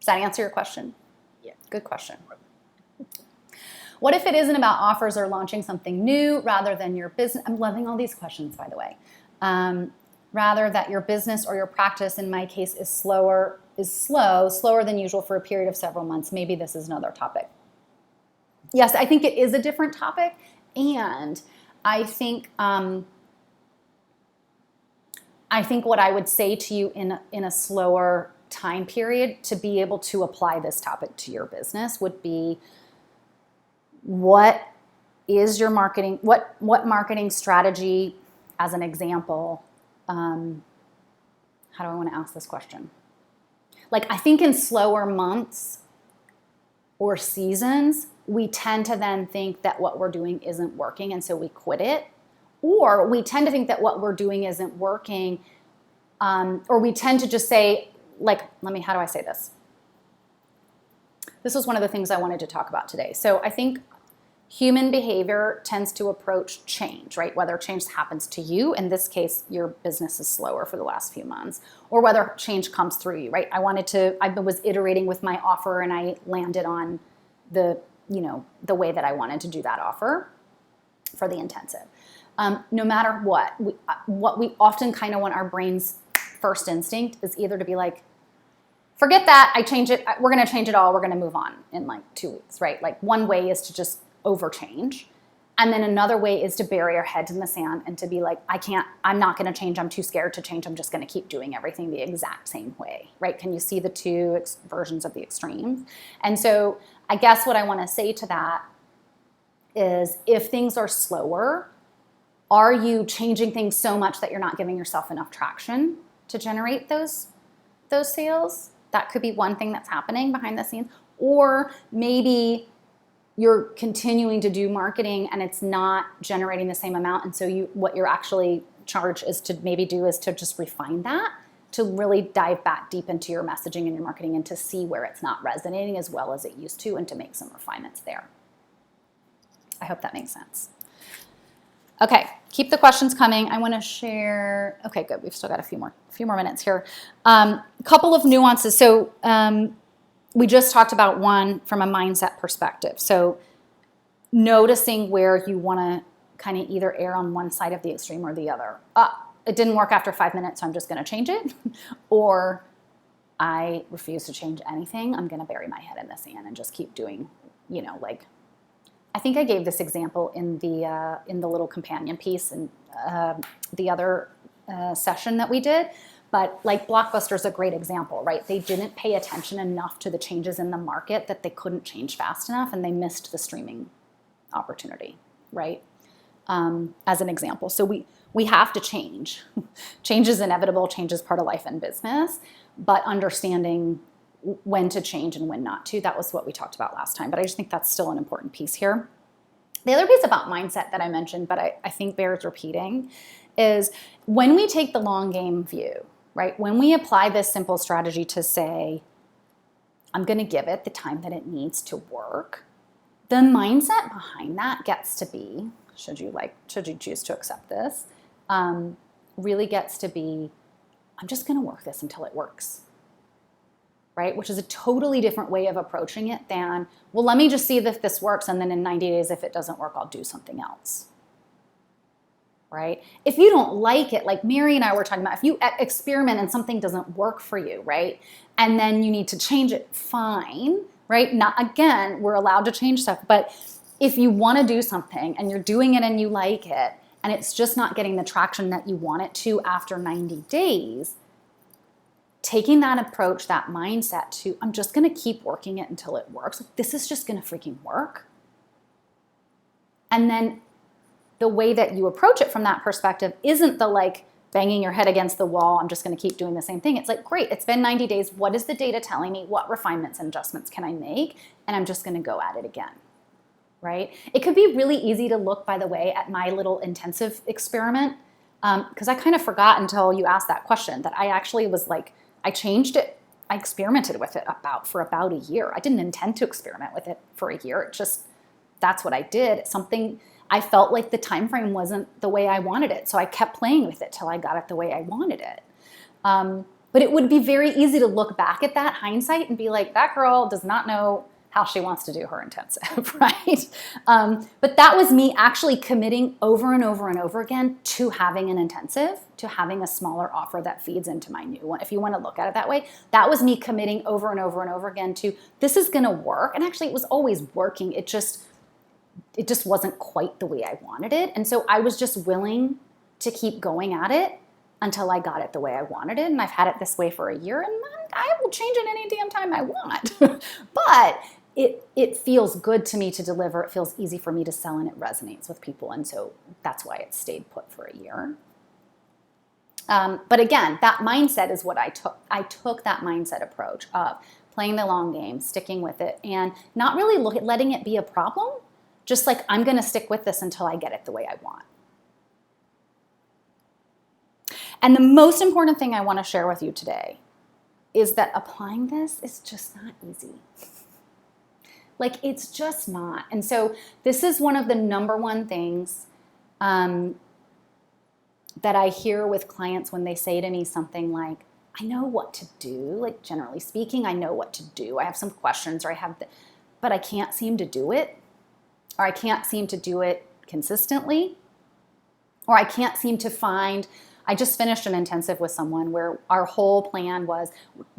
Does that answer your question? Yeah. Good question. What if it isn't about offers or launching something new rather than your business? I'm loving all these questions, by the way. Rather that your business or your practice, in my case, is slower than usual for a period of several months. Maybe this is another topic. Yes, I think it is a different topic. And I think what I would say to you in a slower time period to be able to apply this topic to your business would be, what is your marketing, what marketing strategy, as an example, how do I want to ask this question? Like, I think in slower months or seasons, we tend to then think that what we're doing isn't working, and so we quit it. Or we tend to think that what we're doing isn't working, or we tend to just say, how do I say this? This was one of the things I wanted to talk about today. So I think human behavior tends to approach change, right? Whether change happens to you, in this case, your business is slower for the last few months, or whether change comes through you, right? I was iterating with my offer and I landed on the way that I wanted to do that offer. for the intensive. No matter what we often kind of want, our brain's first instinct is either to be like, forget that, I change it, we're going to change it all, we're going to move on in like 2 weeks, right? Like one way is to just overchange. And then another way is to bury our heads in the sand and to be like, I'm not going to change, I'm too scared to change, I'm just going to keep doing everything the exact same way, right? Can you see the two versions of the extremes? And so I guess what I want to say to that is, if things are slower, are you changing things so much that you're not giving yourself enough traction to generate those sales? That could be one thing that's happening behind the scenes. Or maybe you're continuing to do marketing and it's not generating the same amount. And so what you're actually charged is to maybe do is to just refine that, to really dive back deep into your messaging and your marketing and to see where it's not resonating as well as it used to, and to make some refinements there. I hope that makes sense. Okay, keep the questions coming. I want to share. Okay, good. We've still got a few more minutes here. A couple of nuances. So we just talked about one from a mindset perspective. So noticing where you want to kind of either err on one side of the extreme or the other. It didn't work after 5 minutes, so I'm just going to change it. Or I refuse to change anything. I'm going to bury my head in the sand and just keep doing, like. I think I gave this example in the little companion piece and the other session that we did, but like Blockbuster is a great example, right? They didn't pay attention enough to the changes in the market that they couldn't change fast enough, and they missed the streaming opportunity, right? As an example. So we have to change. Change is inevitable. Change is part of life and business, but understanding when to change and when not to. That was what we talked about last time, but I just think that's still an important piece here. The other piece about mindset that I mentioned, but I think bears repeating, is when we take the long game view, right? When we apply this simple strategy to say, I'm going to give it the time that it needs to work, the mindset behind that gets to be, should you choose to accept this, really gets to be, I'm just going to work this until it works. Right? Which is a totally different way of approaching it than, well, let me just see if this works, and then in 90 days, if it doesn't work, I'll do something else. Right? If you don't like it, like Mary and I were talking about, if you experiment and something doesn't work for you, right? And then you need to change it, fine, right? Not, again, we're allowed to change stuff, but if you want to do something and you're doing it and you like it, and it's just not getting the traction that you want it to after 90 days, taking that approach, that mindset to, I'm just going to keep working it until it works. This is just going to freaking work. And then the way that you approach it from that perspective isn't the like banging your head against the wall, I'm just going to keep doing the same thing. It's like, great, it's been 90 days. What is the data telling me? What refinements and adjustments can I make? And I'm just going to go at it again. Right? It could be really easy to look, by the way, at my little intensive experiment, because I kind of forgot until you asked that question that I actually was like, I changed it. I experimented with it for about a year. I didn't intend to experiment with it for a year. It just, that's what I did. Something, I felt like the time frame wasn't the way I wanted it. So I kept playing with it till I got it the way I wanted it. But it would be very easy to look back at that hindsight and be like, that girl does not know how she wants to do her intensive, right? But that was me actually committing over and over and over again to having an intensive, to having a smaller offer that feeds into my new one. If you want to look at it that way, that was me committing over and over and over again to, this is going to work. And actually it was always working. It just wasn't quite the way I wanted it. And so I was just willing to keep going at it until I got it the way I wanted it. And I've had it this way for a year, and I will change it any damn time I want. But it feels good to me to deliver. It feels easy for me to sell, and it resonates with people. And so that's why it stayed put for a year. But again, that mindset is what I took. I took that mindset approach of playing the long game, sticking with it, and not really letting it be a problem. Just like, I'm going to stick with this until I get it the way I want. And the most important thing I want to share with you today is that applying this is just not easy. Like, it's just not. And so this is one of the number one things that I hear with clients when they say to me something like, I know what to do. Like, generally speaking, I know what to do. I have some questions, or but I can't seem to do it. Or I can't seem to do it consistently, or I can't seem to find. I just finished an intensive with someone where our whole plan was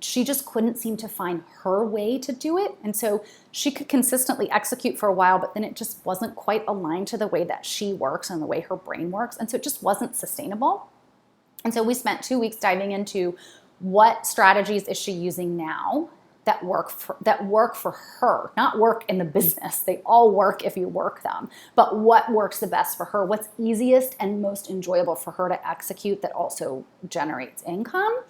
she just couldn't seem to find her way to do it. And so she could consistently execute for a while, but then it just wasn't quite aligned to the way that she works and the way her brain works. And so it just wasn't sustainable. And so we spent 2 weeks diving into what strategies is she using now that work for her, not work in the business. They all work if you work them, but what works the best for her, what's easiest and most enjoyable for her to execute that also generates income,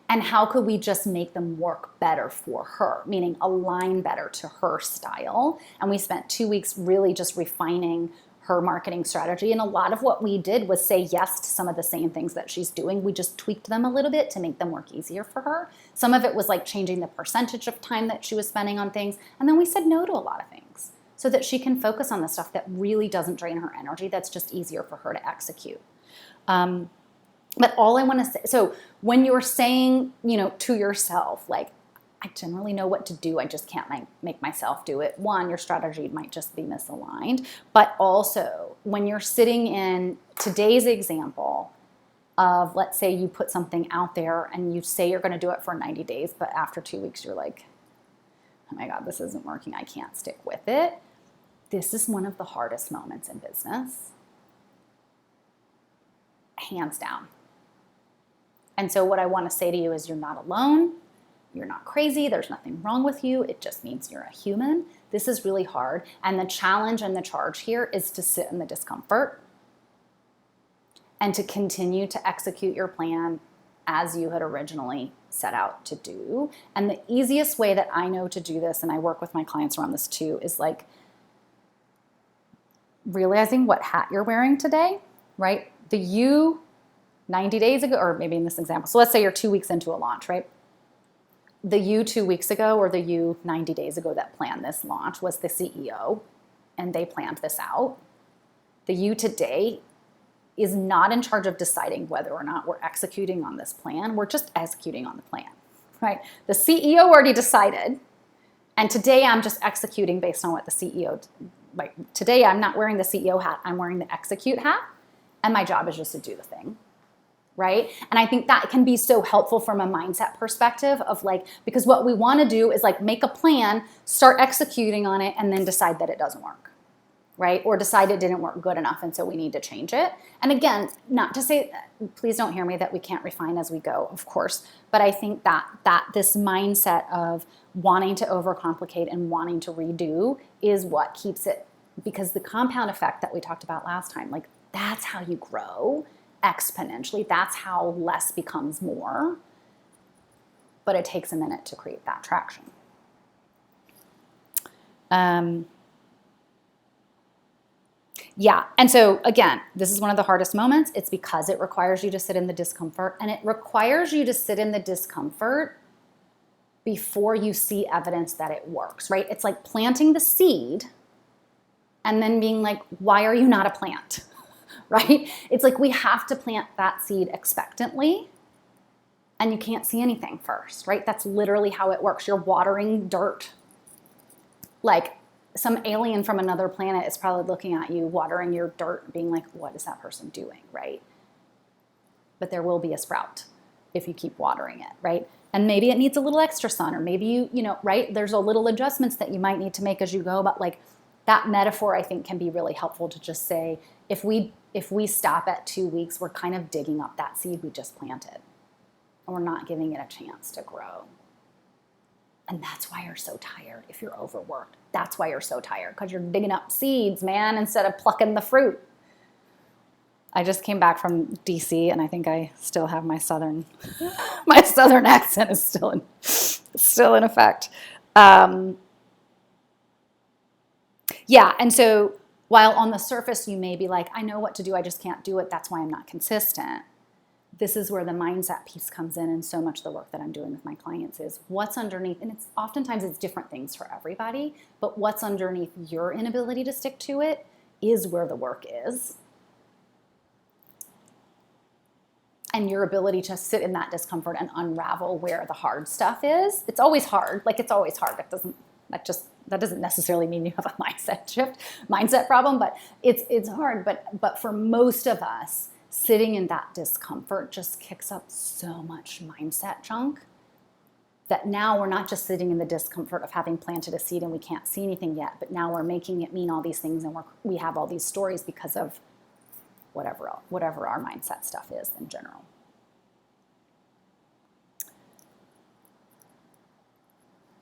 and how could we just make them work better for her, meaning align better to her style. And we spent 2 weeks really just refining her marketing strategy. And a lot of what we did was say yes to some of the same things that she's doing. We just tweaked them a little bit to make them work easier for her. Some of it was like changing the percentage of time that she was spending on things. And then we said no to a lot of things so that she can focus on the stuff that really doesn't drain her energy, that's just easier for her to execute. But all I want to say, so when you're saying, to yourself, like, I generally know what to do, I just can't make myself do it. One, your strategy might just be misaligned. But also, when you're sitting in today's example of, let's say you put something out there and you say you're going to do it for 90 days, but after 2 weeks you're like, oh my God, this isn't working, I can't stick with it. This is one of the hardest moments in business. Hands down. And so what I want to say to you is you're not alone. You're not crazy. There's nothing wrong with you. It just means you're a human. This is really hard. And the challenge and the charge here is to sit in the discomfort and to continue to execute your plan as you had originally set out to do. And the easiest way that I know to do this, and I work with my clients around this too, is like realizing what hat you're wearing today, right? The you 90 days ago, or maybe in this example, so let's say you're 2 weeks into a launch, right? The you 2 weeks ago or the you 90 days ago that planned this launch was the CEO, and they planned this out. The you today is not in charge of deciding whether or not we're executing on this plan. We're just executing on the plan, right? The CEO already decided, and today I'm just executing based on what the CEO, like today I'm not wearing the CEO hat, I'm wearing the execute hat, and my job is just to do the thing. Right? And I think that can be so helpful from a mindset perspective of like, because what we want to do is like make a plan, start executing on it, and then decide that it doesn't work, right? Or decide it didn't work good enough and so we need to change it. And again, not to say, please don't hear me that we can't refine as we go, of course, but I think that this mindset of wanting to overcomplicate and wanting to redo is what keeps it, because the compound effect that we talked about last time, like that's how you grow exponentially. That's how less becomes more. But it takes a minute to create that traction. Yeah, and so again, this is one of the hardest moments. It's because it requires you to sit in the discomfort, and it requires you to sit in the discomfort before you see evidence that it works, right? It's like planting the seed and then being like, why are you not a plant? Right? It's like we have to plant that seed expectantly, and you can't see anything first, right? That's literally how it works. You're watering dirt. Like some alien from another planet is probably looking at you, watering your dirt, being like, what is that person doing, right? But there will be a sprout if you keep watering it, right? And maybe it needs a little extra sun, or maybe you right? There's a little adjustments that you might need to make as you go, but like that metaphor I think can be really helpful to just say, if we stop at 2 weeks, we're kind of digging up that seed we just planted, and we're not giving it a chance to grow. And that's why you're so tired if you're overworked. That's why you're so tired, because you're digging up seeds, man, instead of plucking the fruit. I just came back from DC, and I think I still have my southern accent is still in effect. Yeah, and so while on the surface you may be like, I know what to do, I just can't do it, that's why I'm not consistent. This is where the mindset piece comes in, and so much of the work that I'm doing with my clients is what's underneath, and it's oftentimes it's different things for everybody, but what's underneath your inability to stick to it is where the work is. And your ability to sit in that discomfort and unravel where the hard stuff is. It's always hard. Like, it's always hard. That doesn't necessarily mean you have a mindset problem, but it's hard. But for most of us, sitting in that discomfort just kicks up so much mindset junk that now we're not just sitting in the discomfort of having planted a seed and we can't see anything yet, but now we're making it mean all these things, and we have all these stories because of whatever our mindset stuff is in general.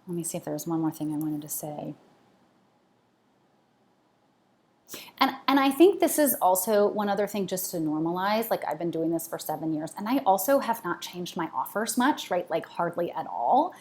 Let me see if there's one more thing I wanted to say. And I think this is also one other thing just to normalize. Like, I've been doing this for 7 years, and I also have not changed my offers much, right? Like, hardly at all.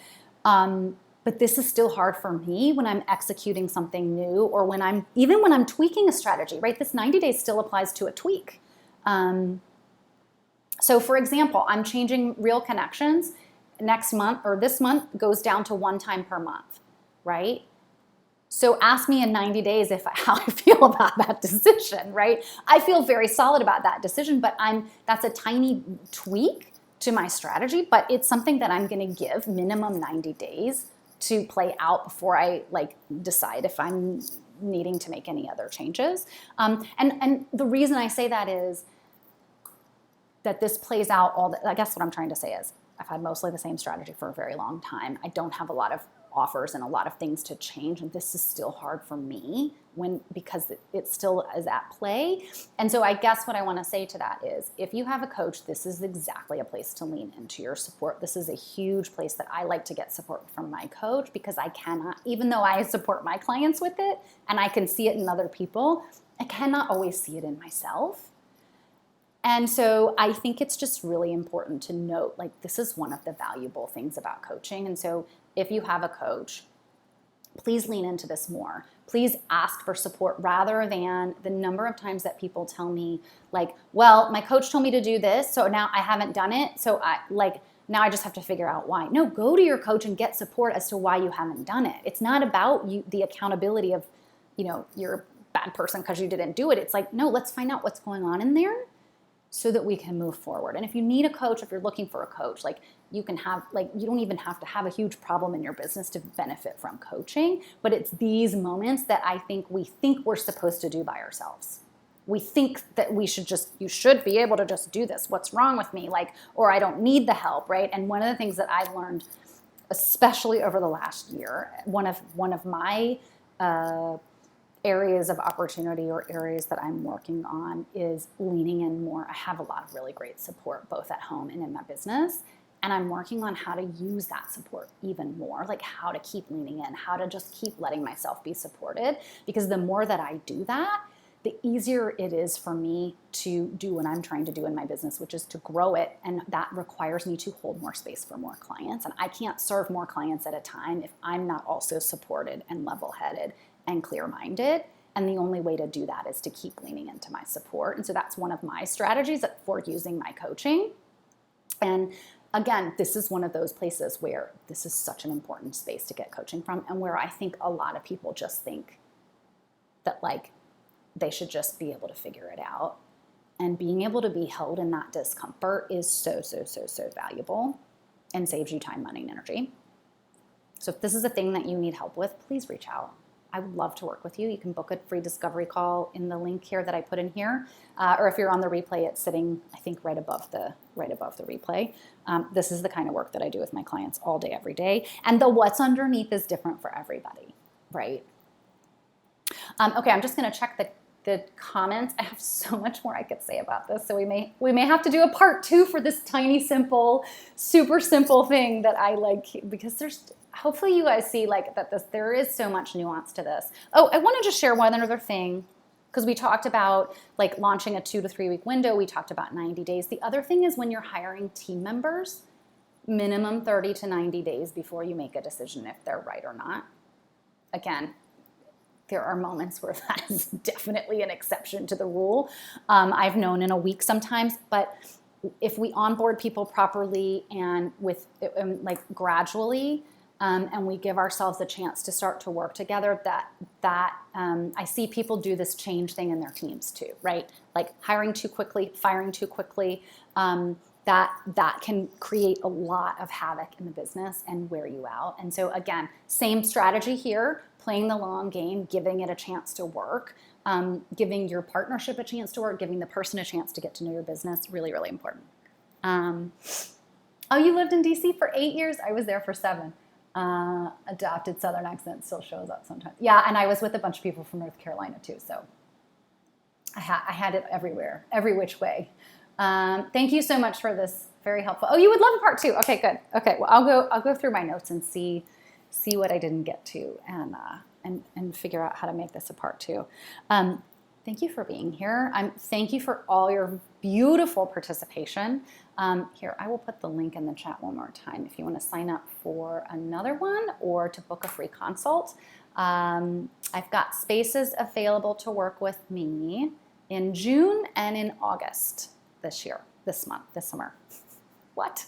But this is still hard for me when I'm executing something new, or when I'm tweaking a strategy, right? This 90 days still applies to a tweak. So for example, I'm changing Real Connections next month, or this month goes down to 1 time per month, right? So ask me in 90 days how I feel about that decision, right? I feel very solid about that decision, but that's a tiny tweak to my strategy, but it's something that I'm gonna give minimum 90 days to play out before I decide if I'm needing to make any other changes. And the reason I say that is that this plays out I guess what I'm trying to say is I've had mostly the same strategy for a very long time. I don't have a lot of offers and a lot of things to change, and this is still hard for me because it still is at play. And so I guess what I want to say to that is, if you have a coach, this is exactly a place to lean into your support. This is a huge place that I like to get support from my coach, because I cannot, even though I support my clients with it and I can see it in other people, I cannot always see it in myself. And so I think it's just really important to note, this is one of the valuable things about coaching. And so if you have a coach, please lean into this more. Please ask for support, rather than the number of times that people tell me, well, my coach told me to do this, so now I haven't done it, so now I just have to figure out why. No, go to your coach and get support as to why you haven't done it. It's not about the accountability of, you're a bad person because you didn't do it. It's no, let's find out what's going on in there so that we can move forward. And if you need a coach, if you're looking for a coach, you can have, you don't even have to have a huge problem in your business to benefit from coaching, but it's these moments that I think we're supposed to do by ourselves. We think that you should be able to just do this. What's wrong with me? Or I don't need the help, right? And one of the things that I've learned, especially over the last year, one of my areas of opportunity, or areas that I'm working on, is leaning in more. I have a lot of really great support, both at home and in my business. And I'm working on how to use that support even more, how to keep leaning in, how to just keep letting myself be supported. Because the more that I do that, the easier it is for me to do what I'm trying to do in my business, which is to grow it. And that requires me to hold more space for more clients. And I can't serve more clients at a time if I'm not also supported and level-headed and clear-minded. And the only way to do that is to keep leaning into my support. And so that's one of my strategies for using my coaching. And again, this is one of those places where this is such an important space to get coaching from, and where I think a lot of people just think that they should just be able to figure it out. And being able to be held in that discomfort is so, so, so, so valuable, and saves you time, money, and energy. So if this is a thing that you need help with, please reach out. I would love to work with you. You can book a free discovery call in the link here that I put in here, or if you're on the replay, it's sitting, I think, right above the replay. This is the kind of work that I do with my clients all day, every day, and the what's underneath is different for everybody, right? Okay, I'm just going to check the comments. I have so much more I could say about this, so we may have to do a part 2 for this tiny, simple, super simple thing that I like, because hopefully you guys see that there is so much nuance to this. Oh, I want to just share one other thing, because we talked about launching a 2 to 3 week window. We talked about 90 days. The other thing is, when you're hiring team members, minimum 30 to 90 days before you make a decision if they're right or not. Again, there are moments where that is definitely an exception to the rule. I've known in a week sometimes, but if we onboard people properly and gradually, and we give ourselves a chance to start to work together, I see people do this change thing in their teams too, right? Hiring too quickly, firing too quickly. that can create a lot of havoc in the business and wear you out. And so again, same strategy here, playing the long game, giving it a chance to work, giving your partnership a chance to work, giving the person a chance to get to know your business, really, really important. Oh, you lived in DC for 8 years? I was there for 7. Adopted Southern accent still shows up sometimes. Yeah, and I was with a bunch of people from North Carolina too, so I had it everywhere, every which way. Thank you so much for this, very helpful. Oh, you would love a part 2. Okay, good. Okay, well I'll go through my notes and see what I didn't get to and figure out how to make this a part 2. Thank you for being here. Thank you for all your beautiful participation. Here, I will put the link in the chat one more time if you want to sign up for another one or to book a free consult. I've got spaces available to work with me in June and in August this summer. What?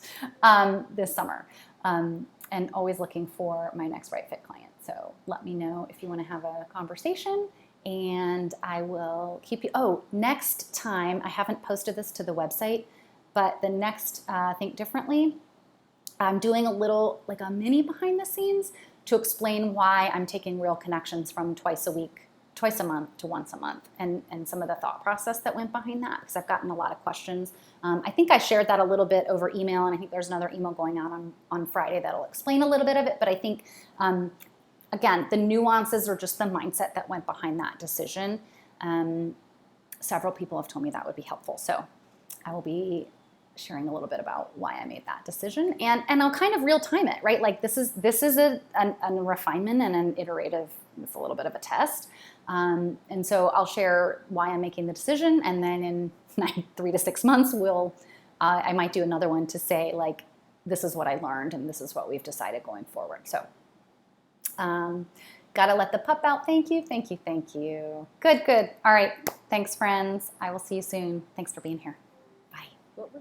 This summer. And always looking for my next right fit client. So let me know if you want to have a conversation. And I will keep you. Oh, next time, I haven't posted this to the website, but the next Think Differently, I'm doing a little, like a mini behind the scenes to explain why I'm taking Real Connections from twice a month to once a month, and some of the thought process that went behind that, because I've gotten a lot of questions. I think I shared that a little bit over email, and I think there's another email going out on Friday that'll explain a little bit of it, but I think again, the nuances or just the mindset that went behind that decision, several people have told me that would be helpful. So I will be sharing a little bit about why I made that decision, and I'll kind of real time it, right? Like this is a refinement and an iterative, it's a little bit of a test. And so I'll share why I'm making the decision, and then in 3 to 6 months, I might do another one to say, like, this is what I learned and this is what we've decided going forward. So gotta let the pup out. Thank you. Good. All right. Thanks, friends. I will see you soon. Thanks for being here.